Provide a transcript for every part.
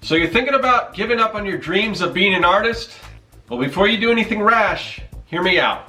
So you're thinking about giving up on your dreams of being an artist? Well, before you do anything rash, hear me out.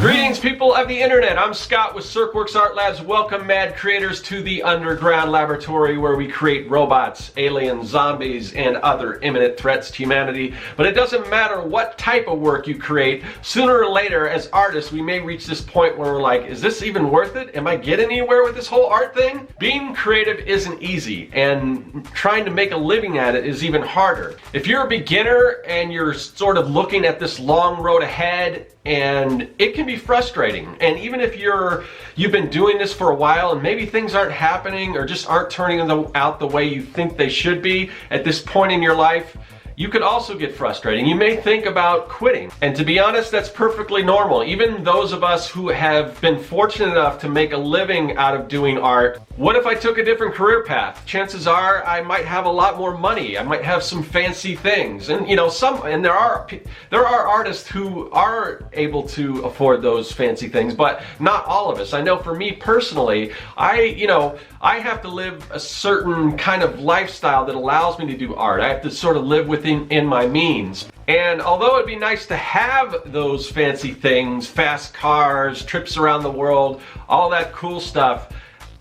Greetings, people of the internet. I'm Scott with Serkworks Art Labs. Welcome, mad creators, to the underground laboratory where we create robots, aliens, zombies, and other imminent threats to humanity. But it doesn't matter what type of work you create. Sooner or later, as artists, we may reach this point where we're like, is this even worth it? Am I getting anywhere with this whole art thing? Being creative isn't easy, and trying to make a living at it is even harder. If you're a beginner and you're sort of looking at this long road ahead, and it can be frustrating. And even if you've been doing this for a while and maybe things aren't happening or just aren't turning out the way you think they should be at this point in your life, you could also get frustrated. You may think about quitting. And to be honest, that's perfectly normal. Even those of us who have been fortunate enough to make a living out of doing art, what if I took a different career path? Chances are I might have a lot more money. I might have some fancy things. And there are artists who are able to afford those fancy things, but not all of us. I know for me personally, I have to live a certain kind of lifestyle that allows me to do art. I have to sort of live within my means. And although it'd be nice to have those fancy things, fast cars, trips around the world, all that cool stuff,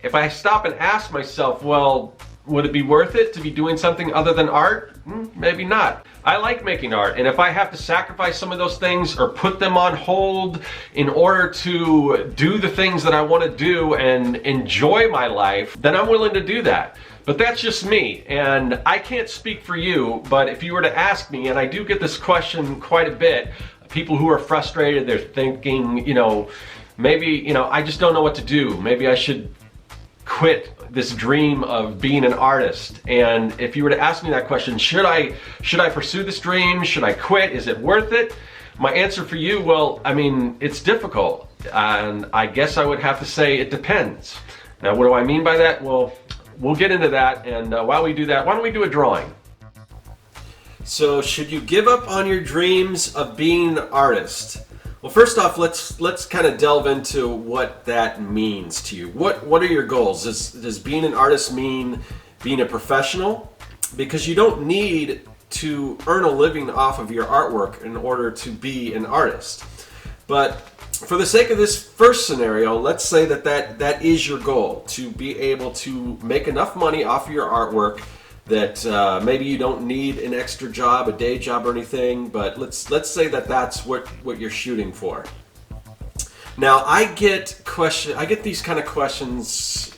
if I stop and ask myself, well, would it be worth it to be doing something other than art? Maybe not. I like making art, and if I have to sacrifice some of those things or put them on hold in order to do the things that I want to do and enjoy my life, then I'm willing to do that. But that's just me, and I can't speak for you, but if you were to ask me, and I do get this question quite a bit, people who are frustrated, they're thinking, maybe, I just don't know what to do. Maybe I should quit this dream of being an artist. And if you were to ask me that question, should I pursue this dream? Should I quit? Is it worth it? My answer for you, well, it's difficult, and I guess I would have to say it depends. Now, what do I mean by that? Well, we'll get into that, and while we do that, why don't we do a drawing? So, should you give up on your dreams of being an artist? Well, first off, let's kind of delve into what that means to you. What are your goals? Does being an artist mean being a professional? Because you don't need to earn a living off of your artwork in order to be an artist. But for the sake of this first scenario, let's say that is your goal, to be able to make enough money off of your artwork that maybe you don't need an extra job, a day job or anything, but let's say that's what you're shooting for. Now, I get these kind of questions,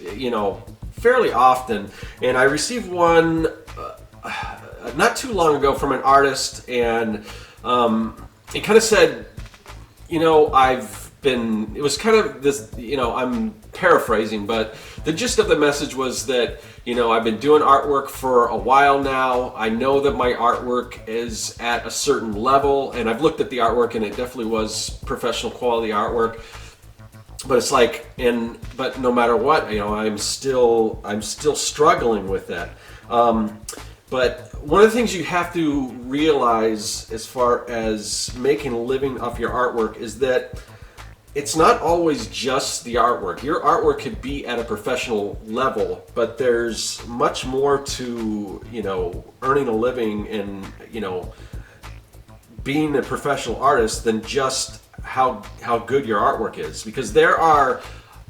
fairly often, and I received one not too long ago from an artist, and it kind of said, it was kind of this, I'm paraphrasing, but the gist of the message was that, I've been doing artwork for a while now. I know that my artwork is at a certain level, and I've looked at the artwork and it definitely was professional quality artwork. But it's like, but no matter what, I'm still struggling with that. But one of the things you have to realize as far as making a living off your artwork is that it's not always just the artwork. Your artwork could be at a professional level, but there's much more to, earning a living and, being a professional artist than just how good your artwork is. Because there are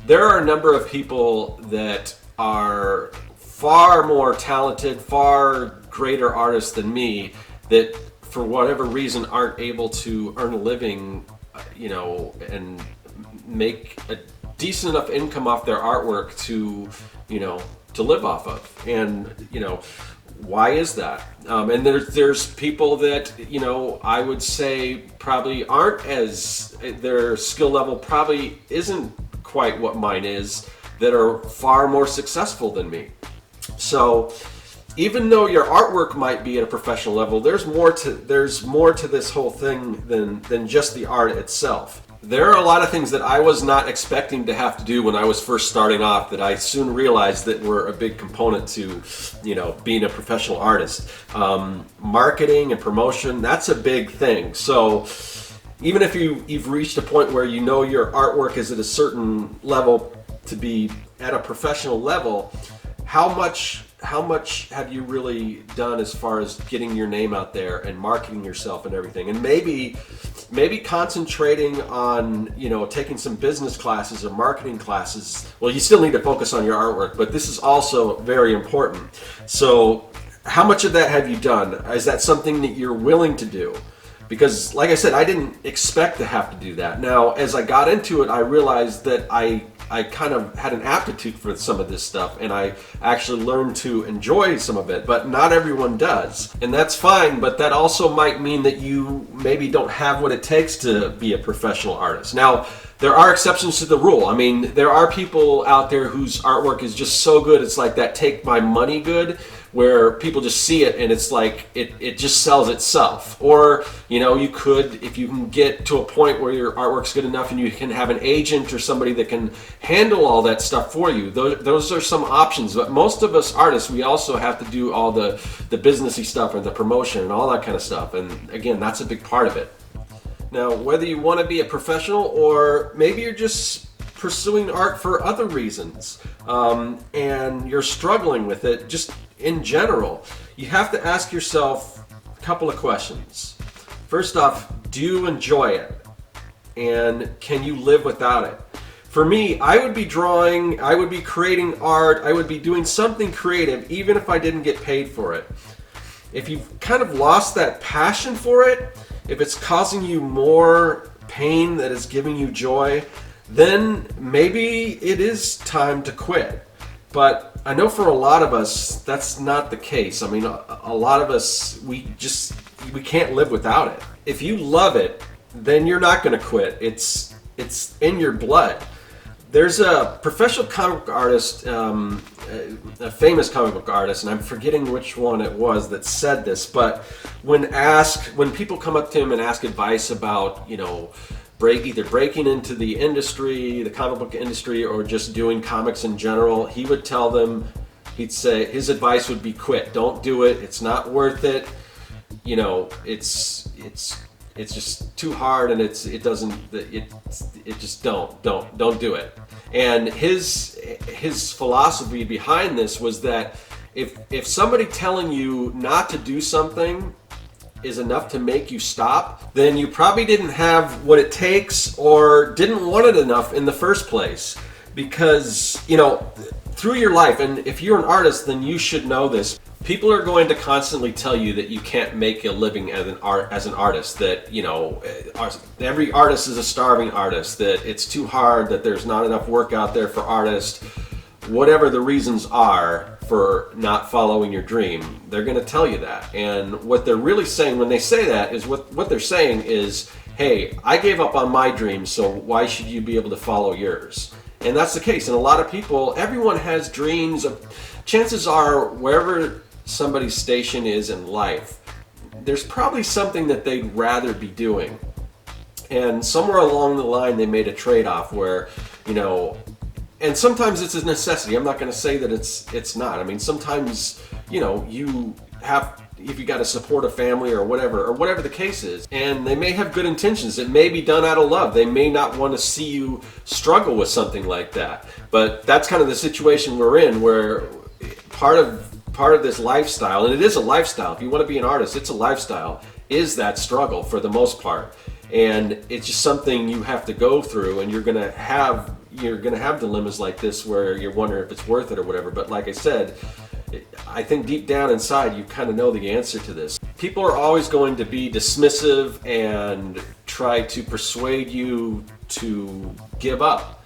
a number of people that are far more talented, far greater artists than me that for whatever reason aren't able to earn a living, and make a decent enough income off their artwork to live off of. And why is that? And there's people that I would say probably aren't their skill level probably isn't quite what mine is, that are far more successful than me. So even though your artwork might be at a professional level, there's more to this whole thing than just the art itself. There are a lot of things that I was not expecting to have to do when I was first starting off that I soon realized that were a big component to, being a professional artist. Marketing and promotion, that's a big thing. So even if you've reached a point where you know your artwork is at a certain level to be at a professional level, how much have you really done as far as getting your name out there and marketing yourself and everything? And maybe concentrating on, taking some business classes or marketing classes. Well, you still need to focus on your artwork, but this is also very important. So how much of that have you done? Is that something that you're willing to do? Because like I said, I didn't expect to have to do that. Now, as I got into it, I realized that I kind of had an aptitude for some of this stuff, and I actually learned to enjoy some of it, but not everyone does. And that's fine, but that also might mean that you maybe don't have what it takes to be a professional artist. Now, there are exceptions to the rule. I mean, there are people out there whose artwork is just so good, it's like that take my money good, where people just see it and it's like it just sells itself. Or you could, if you can get to a point where your artwork's good enough and you can have an agent or somebody that can handle all that stuff for you, those are some options. But most of us artists, we also have to do all the businessy stuff and the promotion and all that kind of stuff, and again, that's a big part of it. Now, whether you want to be a professional or maybe you're just pursuing art for other reasons, and you're struggling with it just in general, you have to ask yourself a couple of questions. First off, do you enjoy it? And can you live without it? For me, I would be drawing, I would be creating art, I would be doing something creative even if I didn't get paid for it. If you've kind of lost that passion for it, if it's causing you more pain than it's giving you joy, then maybe it is time to quit. But I know for a lot of us, that's not the case. I mean, a lot of us, we can't live without it. If you love it, then you're not going to quit. It's in your blood. There's a professional comic book artist, a famous comic book artist, and I'm forgetting which one it was that said this, but when people come up to him and ask advice about, either breaking into the industry, the comic book industry, or just doing comics in general, he would tell them, he'd say, his advice would be quit. Don't do it. It's not worth it. It's just too hard, and it just don't do it. And his philosophy behind this was that if somebody telling you not to do something is enough to make you stop, then you probably didn't have what it takes or didn't want it enough in the first place. Because, through your life, and if you're an artist, then you should know this, people are going to constantly tell you that you can't make a living as an artist, that, every artist is a starving artist, that it's too hard, that there's not enough work out there for artists. Whatever the reasons are for not following your dream, they're going to tell you that. And what they're really saying when they say that is what they're saying is, hey, I gave up on my dream, so why should you be able to follow yours? And that's the case. And a lot of people, everyone has dreams. Chances are, wherever somebody's station is in life, there's probably something that they'd rather be doing. And somewhere along the line, they made a trade-off where, and sometimes it's a necessity. I'm not going to say that it's not. I mean, sometimes, you have, if you got to support a family or whatever the case is, and they may have good intentions. It may be done out of love. They may not want to see you struggle with something like that. But that's kind of the situation we're in, where part of this lifestyle, and it is a lifestyle. If you want to be an artist, it's a lifestyle, is that struggle for the most part. And it's just something you have to go through, and you're gonna have dilemmas like this where you're wondering if it's worth it or whatever. But like I said, I think deep down inside you kind of know the answer to this. People are always going to be dismissive and try to persuade you to give up.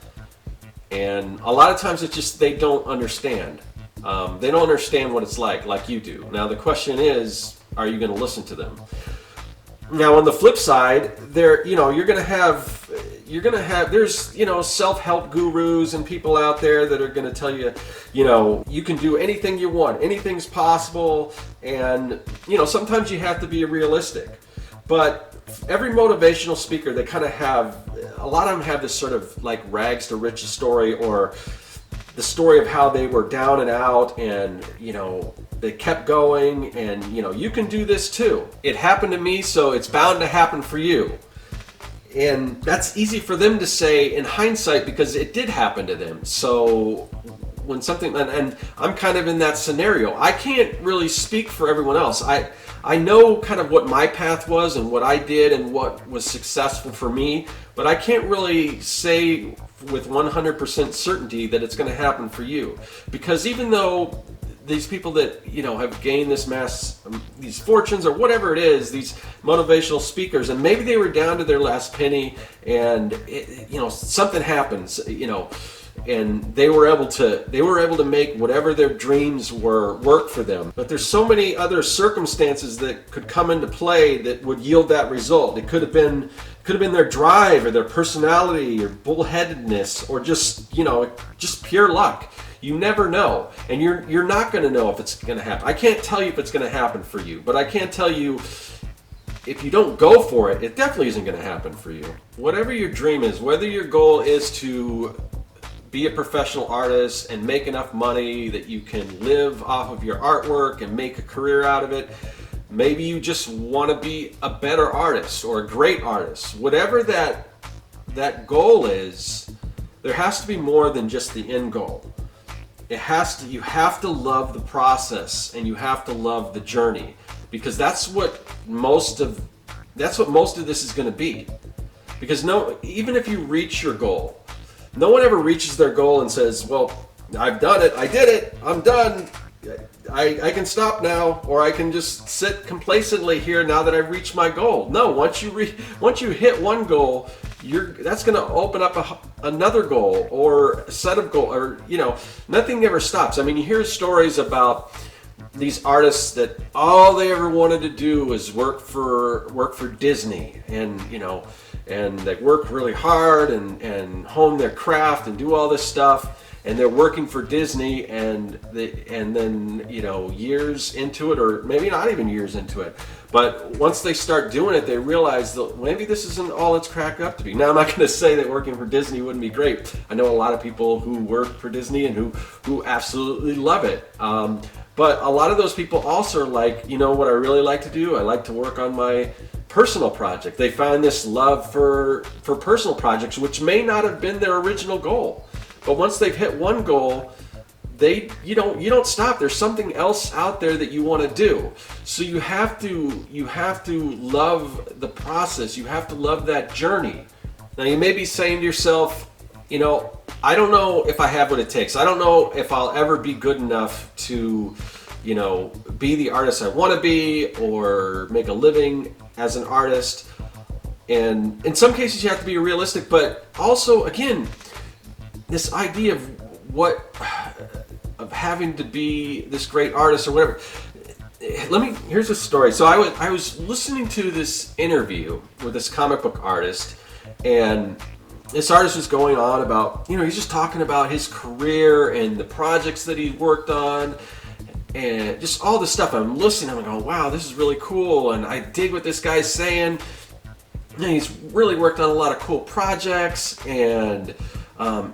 And a lot of times it's just they don't understand. They don't understand what it's like you do. Now the question is, are you going to listen to them? Now on the flip side, you're gonna have there's self-help gurus and people out there that are gonna tell you, you can do anything you want, anything's possible, and sometimes you have to be realistic. But every motivational speaker, they kind of have, a lot of them have this sort of like rags to riches story, or the story of how they were down and out, and they kept going, and you can do this too. It happened to me, so it's bound to happen for you. And that's easy for them to say in hindsight because it did happen to them. So when something, and I'm kind of in that scenario, I can't really speak for everyone else. I know kind of what my path was and what I did and what was successful for me, but I can't really say with 100% certainty that it's going to happen for you. Because even though these people that, you know, have gained this these fortunes or whatever it is, these motivational speakers, and maybe they were down to their last penny and you know, something happens, you know, and they were able to make whatever their dreams were work for them. But there's so many other circumstances that could come into play that would yield that result. It could have been their drive or their personality or bullheadedness or just, you know, just pure luck. You never know, and you're not going to know if it's going to happen. I can't tell you if it's going to happen for you, but I can tell you if you don't go for it, it definitely isn't going to happen for you. Whatever your dream is, whether your goal is to be a professional artist and make enough money that you can live off of your artwork and make a career out of it, maybe you just want to be a better artist or a great artist. Whatever that goal is, there has to be more than just the end goal. You have to love the process and you have to love the journey, because that's what most of this is going to be. Because even if you reach your goal, no one ever reaches their goal and says, well, I've done it, I did it, I'm done, I can stop now, or I can just sit complacently here now that I've reached my goal. No, once you hit one goal, that's going to open up another goal or a set of goals, or, you know, nothing ever stops. I mean, you hear stories about these artists that all they ever wanted to do was work for Disney, and, you know, and they work really hard and hone their craft and do all this stuff, and they're working for Disney, and then, you know, years into it, or maybe not even years into it, but once they start doing it, they realize that maybe this isn't all it's cracked up to be. Now, I'm not going to say that working for Disney wouldn't be great. I know a lot of people who work for Disney and who absolutely love it. But a lot of those people also are like, you know what I really like to do? I like to work on my personal project. They find this love for personal projects, which may not have been their original goal. But once they've hit one goal, you don't stop. There's something else out there that you want to do. So you have to love the process. You have to love that journey. Now, you may be saying to yourself, you know, I don't know if I have what it takes. I don't know if I'll ever be good enough to, you know, be the artist I want to be or make a living as an artist. And in some cases you have to be realistic, but also, again, this idea of having to be this great artist or whatever. Here's a story. So I was listening to this interview with this comic book artist, and this artist was going on about, you know, he's just talking about his career and the projects that he worked on and just all this stuff. I'm listening, I'm going, wow, this is really cool, and I dig what this guy's saying. And he's really worked on a lot of cool projects, and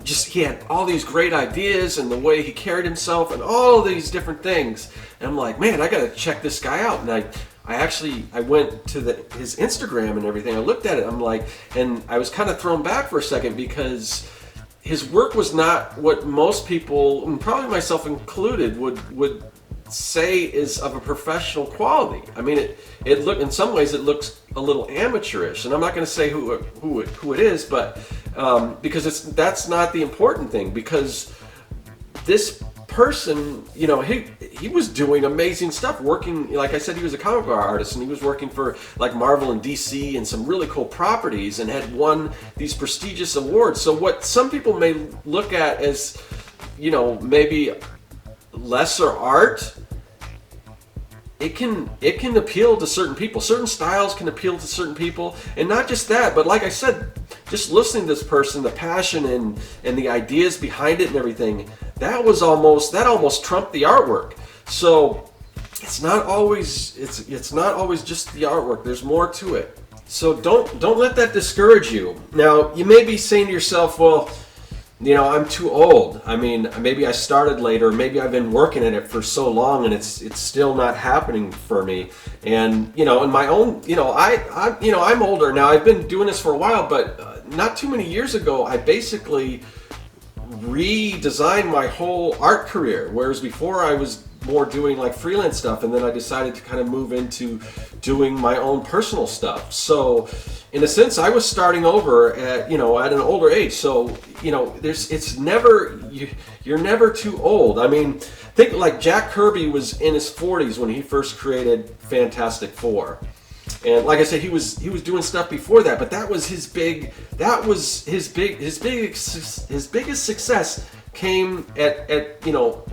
he had all these great ideas and the way he carried himself and all these different things. And I'm like, man, I gotta check this guy out. And I went to his Instagram and everything. I looked at it. I'm like, and I was kind of thrown back for a second because his work was not what most people, and probably myself included, would say is of a professional quality. I mean, it look, in some ways it looks a little amateurish, and I'm not going to say who it is, but because that's not the important thing. Because this person, you know, he was doing amazing stuff, working, like I said, he was a comic book artist, and he was working for like Marvel and DC and some really cool properties, and had won these prestigious awards. So what some people may look at as, you know, maybe lesser art, it can appeal to certain people. Certain styles can appeal to certain people, and not just that, but like I said, just listening to this person, the passion and the ideas behind it and everything, that almost trumped the artwork. So it's not always just the artwork. There's more to it. So don't let that discourage you. Now, you may be saying to yourself, well, I'm too old. I mean, maybe I started later, maybe I've been working at it for so long and it's still not happening for me. And, in my own, I'm older now. I've been doing this for a while, but not too many years ago, I basically redesigned my whole art career. Whereas before I was more doing like freelance stuff, and then I decided to kind of move into doing my own personal stuff. So in a sense, I was starting over at an older age. So you're never too old. I mean, think like Jack Kirby was in his 40s when he first created Fantastic Four. And like I said, he was doing stuff before that, but that was his biggest success came at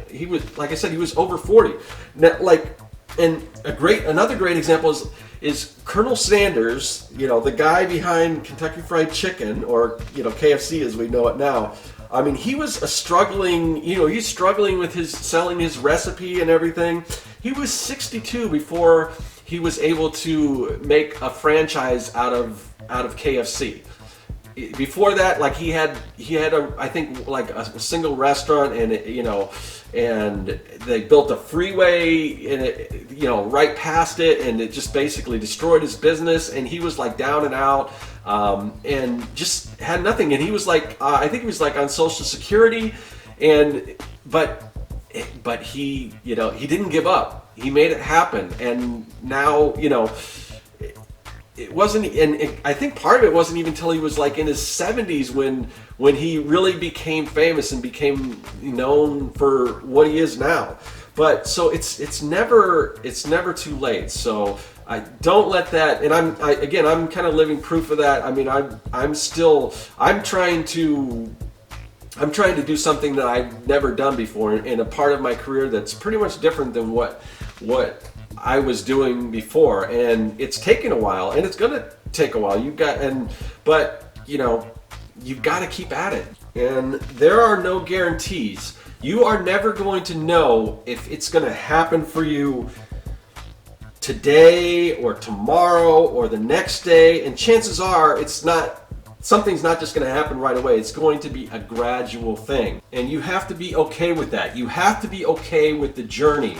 he was, like I said, he was over 40. Now, and another great example is Colonel Sanders, the guy behind Kentucky Fried Chicken, or KFC as we know it now. I mean, he was he's struggling with selling his recipe and everything. He was 62 before he was able to make a franchise out of KFC. Before that, like he had I think a single restaurant, and and they built a freeway and right past it, and it just basically destroyed his business, and he was like down and out, and just had nothing. And he was like, I think he was like on Social Security, but he he didn't give up. He made it happen, and now it wasn't, and I think part of it wasn't even until he was like in his 70s when he really became famous and became known for what he is now. But so it's never too late. So I don't let that. And I'm kind of living proof of that. I mean, I'm trying to do something that I've never done before in a part of my career that's pretty much different than what I was doing before, and it's taken a while, and it's gonna take a while. But you've got to keep at it, and there are no guarantees. You are never going to know if it's going to happen for you today or tomorrow or the next day, and chances are something's not just going to happen right away. It's going to be a gradual thing, and you have to be okay with that. You have to be okay with the journey.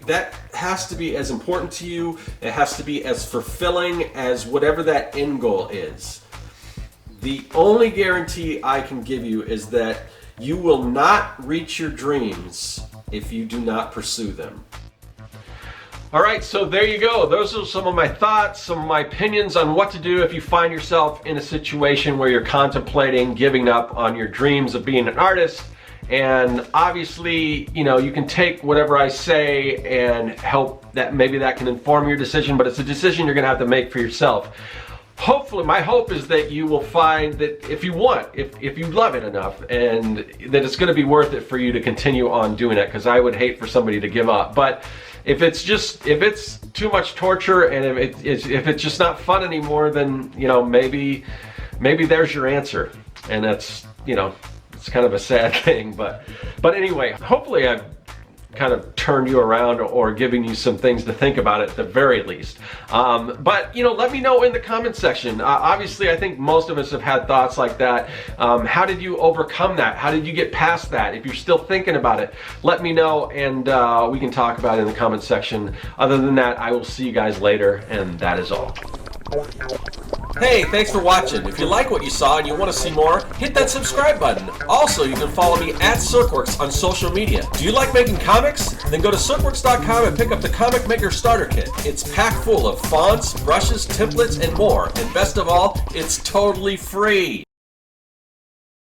That has to be as important to you. It has to be as fulfilling as whatever that end goal is. The only guarantee I can give you is that you will not reach your dreams if you do not pursue them. All right, so there you go. Those are some of my thoughts, some of my opinions on what to do if you find yourself in a situation where you're contemplating giving up on your dreams of being an artist. And obviously, you can take whatever I say and help that, maybe that can inform your decision, but it's a decision you're gonna have to make for yourself. Hopefully, my hope is that you will find that if you love it enough, and that it's gonna be worth it for you to continue on doing it, because I would hate for somebody to give up. But if it's too much torture, and if it's just not fun anymore, then maybe there's your answer. And that's it's kind of a sad thing, but anyway, hopefully I've kind of turned you around or giving you some things to think about at the very least. But let me know in the comment section. Obviously, I think most of us have had thoughts like that. How did you overcome that? How did you get past that? If you're still thinking about it, let me know, and we can talk about it in the comment section. Other than that, I will see you guys later, and that is all. Hey, thanks for watching. If you like what you saw and you want to see more, hit that subscribe button. Also, you can follow me at Serkworks on social media. Do you like making comics? Then go to Serkworks.com and pick up the Comic Maker Starter Kit. It's packed full of fonts, brushes, templates, and more. And best of all, it's totally free.